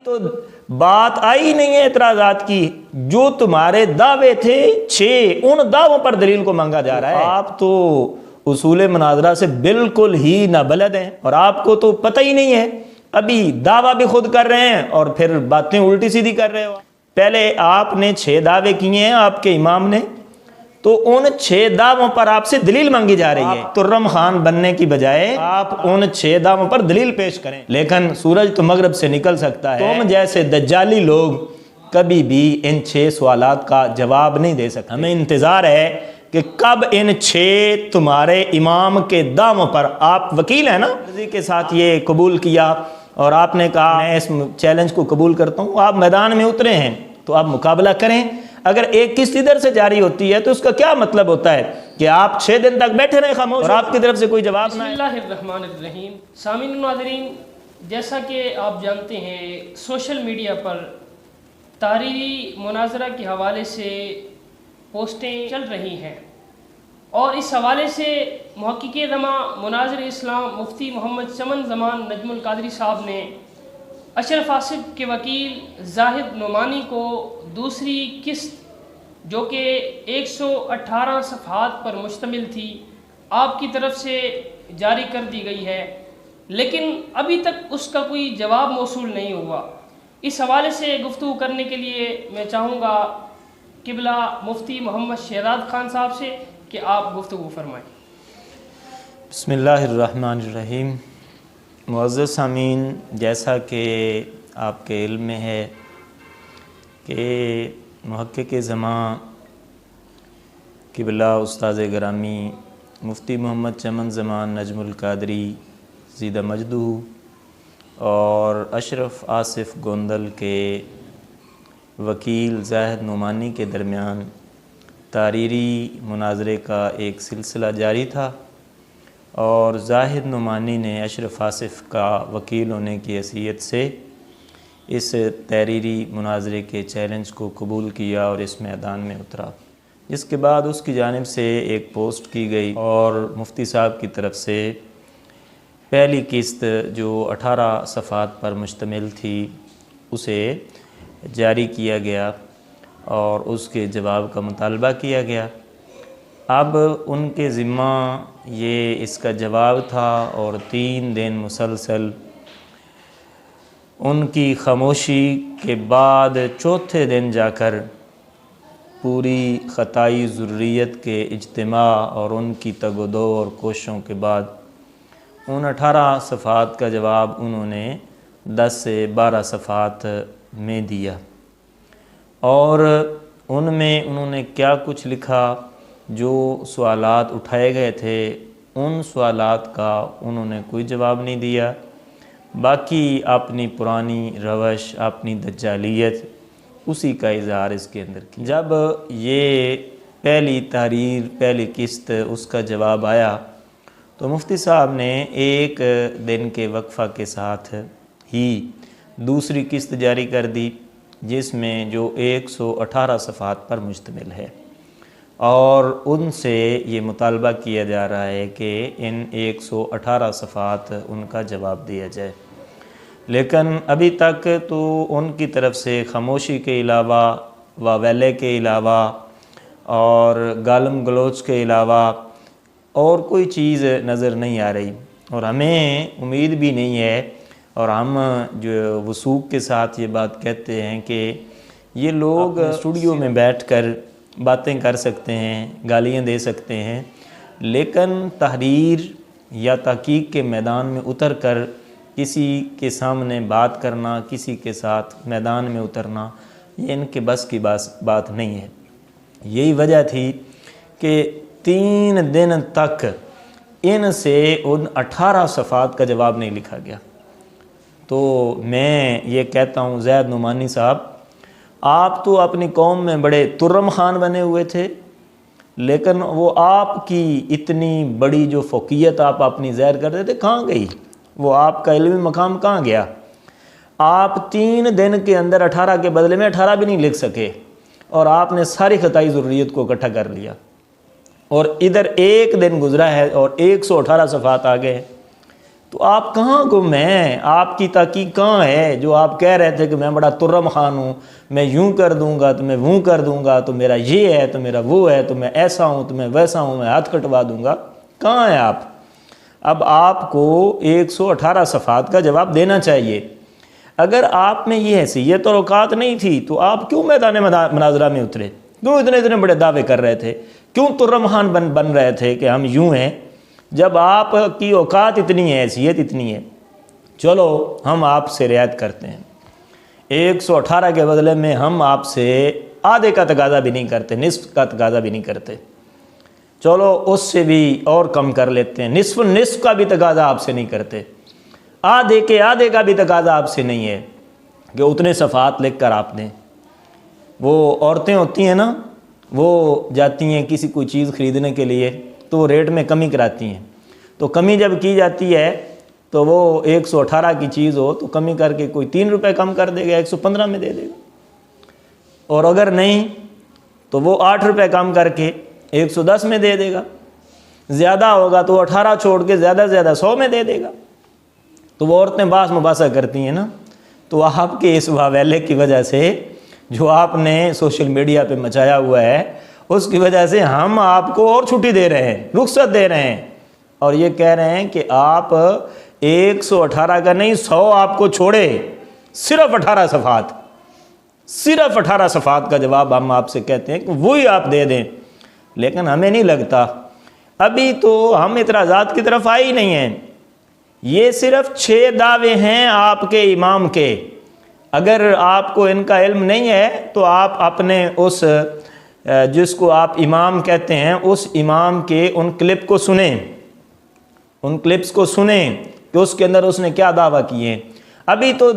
तो बात आई नहीं है एतराजात की। जो तुम्हारे दावे थे 6, उन दावों पर दलील को मांगा जा रहा है। आप तो उसूल मुनाजरा से बिल्कुल ही नाबलद हैं और आपको तो पता ही नहीं है। अभी दावा भी खुद कर रहे हैं और फिर बातें उल्टी सीधी कर रहे हो। पहले आपने 6 दावे किए हैं आपके इमाम ने, तो उन 6 दावों पर आपसे दलील मांगी जा रही है। तुर्रम खान बनने की बजाय आप उन 6 दावों पर दलील पेश करें। लेकिन सूरज तो मगरब से निकल सकता है। तुम जैसे दज्जाली लोग कभी भी इन 6 सवालात का जवाब नहीं दे सकते। हमें इंतजार है कि कब इन 6 तुम्हारे इमाम के दावों पर, आप वकील हैं ना, के साथ ये कबूल किया और आपने कहा मैं इस चैलेंज को कबूल करता हूँ। आप मैदान में उतरे हैं तो आप मुकाबला करें। अगर एक किस्त इधर से जारी होती है तो उसका क्या मतलब होता है कि आप 6 दिन तक बैठे रहे खामोश और आपकी तरफ से कोई जवाब ना है। बिस्मिल्लाहिर्रहमानिर्रहीम। सामीन नाज़रीन, जैसा कि आप जानते हैं सोशल मीडिया पर तहरीरी मुनाजरा के हवाले से पोस्टें चल रही हैं और इस हवाले से मुहक्किक़ ज़मा मुनाज़िर इस्लाम मुफ्ती मोहम्मद चमन ज़मान नजमुल कादरी साहब ने अशरफ आसिफ के वकील जाहिद नुमानी को दूसरी किस्त जो कि 118 सफ़हात पर मुश्तमिल थी आपकी तरफ से जारी कर दी गई है, लेकिन अभी तक उसका कोई जवाब मौसूल नहीं हुआ। इस हवाले से गुफ्तगू करने के लिए मैं चाहूँगा किबला मुफ्ती मोहम्मद शहजाद खान साहब से कि आप गुफ्तगू फरमाएँ। बिस्मिल्लाहिर्रहमानिर्रहीम। मुअज़्ज़ज़ सामीन, जैसा कि आपके इल्म में है कि मुहक्किक़ ज़मा किबला उस्ताज़ गिरामी मुफ्ती मोहम्मद चमन ज़मान नजमुल कादरी ज़ीदा मजदू और अशरफ आसिफ गोंदल के वकील जाहिद नुमानी के दरमियान तारीरी मुनाजरे का एक सिलसिला जारी था और जाहिद नुमानी ने अशरफ आसिफ का वकील होने की हैसियत से इस तहरीरी मुनाजरे के चैलेंज को कबूल किया और इस मैदान में उतरा। जिसके बाद उसकी जानिब से एक पोस्ट की गई और मुफ्ती साहब की तरफ से पहली किस्त जो 18 सफ़हात पर मुश्तमिल थी उसे जारी किया गया और उसके जवाब का मुतालबा किया गया। अब उनके ज़िम्मा ये इसका जवाब था और 3 दिन मुसलसल उनकी खामोशी के बाद चौथे दिन जाकर पूरी ख़ताई ज़ुर्रियत के इज्तिमा और उनकी तगदो और कोशिशों के बाद उन 18 सफ़हात का जवाब उन्होंने 10 से 12 सफ़हात में दिया और उनमें उन्होंने क्या कुछ लिखा, जो सवालात उठाए गए थे उन सवालात का उन्होंने कोई जवाब नहीं दिया। बाकी अपनी पुरानी रवश, अपनी दज्जालियत, उसी का इज़हार इसके अंदर किया। जब ये पहली तहरीर, पहली किस्त, उसका जवाब आया तो मुफ्ती साहब ने एक दिन के वक्फ़ा के साथ ही दूसरी किस्त जारी कर दी जिसमें जो 118 सफ़हात पर मुश्तमिल है और उनसे ये मुतालबा किया जा रहा है कि इन 118 सफ़हात उनका जवाब दिया जाए। लेकिन अभी तक तो उनकी तरफ से खामोशी के अलावा, वावेले के अलावा और गालम गलोच के अलावा और कोई चीज़ नज़र नहीं आ रही और हमें उम्मीद भी नहीं है और हम जो वसूख के साथ ये बात कहते हैं कि ये लोग स्टूडियो में बैठकर बातें कर सकते हैं, गालियाँ दे सकते हैं, लेकिन तहरीर या तहकीक के मैदान में उतर कर किसी के सामने बात करना, किसी के साथ मैदान में उतरना, ये इनके बस की बात नहीं है। यही वजह थी कि 3 दिन तक इनसे उन 18 सफ़हात का जवाब नहीं लिखा गया। तो मैं ये कहता हूँ ज़ैद नुमानी साहब, आप तो अपनी कौम में बड़े तुर्रम खान बने हुए थे, लेकिन वो आपकी इतनी बड़ी जो फ़ौक़ियत आप अपनी ज़ाहिर करते थे कहाँ गई? वो आपका इल्मी मकाम कहाँ गया? आप 3 दिन के अंदर 18 के बदले में 18 भी नहीं लिख सके और आपने सारी ख़ताई ज़ुर्रियत को इकट्ठा कर लिया और इधर एक दिन गुजरा है और 118 सफ़हात आ गए। तो आप कहाँ गुम हैं? आपकी तहकीक कहाँ है? जो आप कह रहे थे कि मैं बड़ा तुर्रम खान हूँ, मैं यूँ कर दूँगा तो मैं वूँ कर दूँगा, तो मेरा ये है तो मेरा वो है, तो मैं ऐसा हूँ तो मैं वैसा हूँ, मैं हाथ कटवा दूँगा, कहाँ है आप? अब आपको 118 सफ़ात का जवाब देना चाहिए। अगर आप में ये हैसियत और औकात नहीं थी तो आप क्यों मैदान मुनाज़रा में उतरे? क्यों इतने इतने बड़े दावे कर रहे थे? क्यों तुर्रम खान बन रहे थे कि हम यूँ हैं, जब आपकी औकात इतनी है, हैसियत इतनी है? चलो हम आपसे रियायत करते हैं, 118 के बदले में हम आपसे आधे का तकाज़ा भी नहीं करते, निस्फ का तकाज़ा भी नहीं करते। चलो उससे भी और कम कर लेते हैं, निस्फ का भी तकाज़ा आपसे नहीं करते, आधे के आधे का भी तकाज़ा आपसे नहीं है कि उतने सफ़ात लिख कर आपने। वो औरतें होती हैं ना, वो जाती हैं किसी कोई चीज़ ख़रीदने के लिए तो वो रेट में कमी कराती हैं, तो कमी जब की जाती है तो वो 118 की चीज़ हो तो कमी करके कोई 3 रुपये कम कर देगा, 115 में दे देगा, और अगर नहीं तो वो 8 रुपये कम करके 110 में दे देगा, ज़्यादा होगा तो 18 छोड़ के ज़्यादा से ज़्यादा 100 में दे देगा। तो वो औरतें बास मुबासा करती हैं ना। तो आपके इस वावेले की वजह से जो आपने सोशल मीडिया पे मचाया हुआ है, उसकी वजह से हम आपको और छुट्टी दे रहे हैं, रुख्सत दे रहे हैं, और ये कह रहे हैं कि आप 118 का नहीं 100 आपको छोड़े, सिर्फ 18 सफ़ात, सिर्फ 18 सफ़ात का जवाब हम आपसे कहते हैं कि वही आप दे दें। लेकिन हमें नहीं लगता, अभी तो हम इतराज़ात की तरफ आए ही नहीं हैं। ये सिर्फ 6 दावे हैं आपके इमाम के। अगर आपको इनका इल्म नहीं है तो आप अपने उस जिसको आप इमाम कहते हैं, उस इमाम के उन क्लिप को सुने, उन क्लिप्स को सुने कि उसके अंदर उसने क्या दावा किए। अभी तो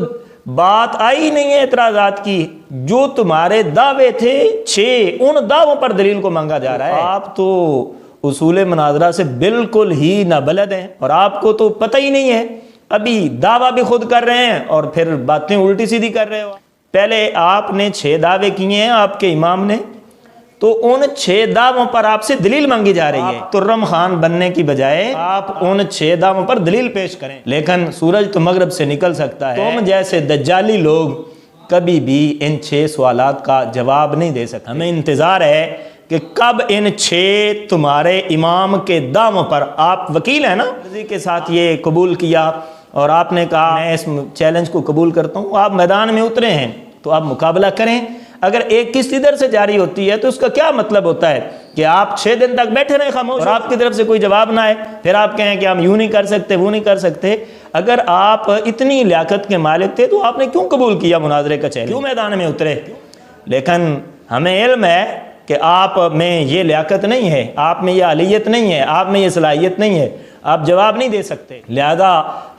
बात आई नहीं है एतराज़ात की, जो तुम्हारे दावे थे 6, उन दावों पर दलील को मांगा जा रहा है। आप तो उसूल मुनाज़रा से बिल्कुल ही नाबलद हैं और आपको तो पता ही नहीं है। अभी दावा भी खुद कर रहे हैं और फिर बातें उल्टी सीधी कर रहे हो। पहले आपने 6 दावे किए हैं आपके इमाम ने, तो उन 6 दावों पर आपसे दलील मांगी जा रही है। तुर्रम खान बनने की बजाय आप उन 6 दावों पर दलील पेश करें। लेकिन सूरज तो मगरब से निकल सकता है, तुम जैसे दज्जाली लोग कभी भी इन 6 सवालात का जवाब नहीं दे सकते। हमें इंतज़ार है कि कब इन 6 तुम्हारे इमाम के दावों पर, आप वकील हैं ना, मर्जी के साथ ये कबूल किया और आपने कहा मैं इस चैलेंज को कबूल करता हूँ, आप मैदान में उतरे हैं तो आप मुकाबला करें। अगर एक किस्त इधर से जारी होती है तो उसका क्या मतलब होता है कि आप 6 दिन तक बैठे रहे खामोश और आपकी तरफ से कोई जवाब ना आए, फिर आप कहें कि हम यूँ नहीं कर सकते, वो नहीं कर सकते। अगर आप इतनी लियाकत के मालिक थे तो आपने क्यों कबूल किया मुनाजरे का चैलेंज, क्यों मैदान में उतरे? लेकिन हमें इल्म है कि आप में ये लियाकत नहीं है, आप में ये आलियत नहीं है, आप में ये सलाहियत नहीं है, आप जवाब नहीं दे सकते। लिहाजा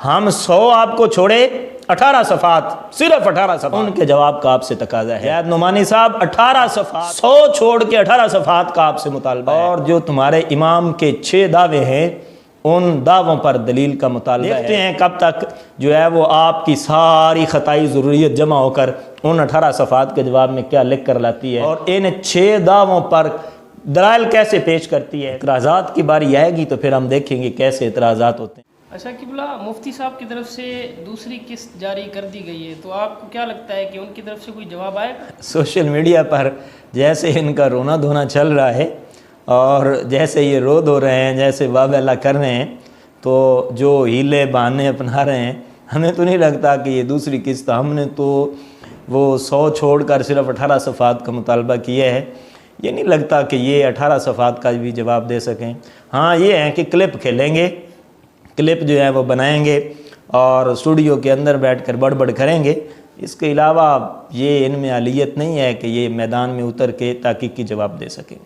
हम 100 आपको छोड़े, 18 सफ़ात, सिर्फ 18 सफ़ात उनके जवाब का आपसे तकाजा है। ज़ैद नुमानी साहब 18 सफ़ात, 100 छोड़ के 18 सफ़ात का आपसे मुतालबा है। और जो तुम्हारे इमाम के 6 दावे हैं, उन दावों पर दलील का मुतालबा है। देखते हैं कब तक जो है वो आपकी सारी ख़ताई ज़रूरियत जमा होकर उन 18 सफ़ात के जवाब में क्या लिख कर लाती है और इन 6 दावों पर दलाइल कैसे पेश करती है। इतराज़ात की बारी आएगी तो फिर हम देखेंगे कैसे इतराज़ात होते हैं। अच्छा किबला, मुफ्ती साहब की तरफ से दूसरी किस्त जारी कर दी गई है, तो आपको क्या लगता है कि उनकी तरफ से कोई जवाब आएगा? सोशल मीडिया पर जैसे इनका रोना धोना चल रहा है और जैसे ये रो धो रहे हैं, जैसे वाह कर रहे हैं, तो जो हीले बहाने अपना रहे हैं, हमें तो नहीं लगता कि ये दूसरी किस्त, हमने तो वो 100 छोड़कर सिर्फ 18 सफ़ात का मुतालबा किया है, ये नहीं लगता कि ये 18 सफ़ात का भी जवाब दे सकें। हाँ ये है कि क्लिप खेलेंगे, क्लिप जो है वो बनाएंगे और स्टूडियो के अंदर बैठकर बड़बड़ करेंगे। इसके अलावा ये इनमें आलियत नहीं है कि ये मैदान में उतर के ताकीद की जवाब दे सकें।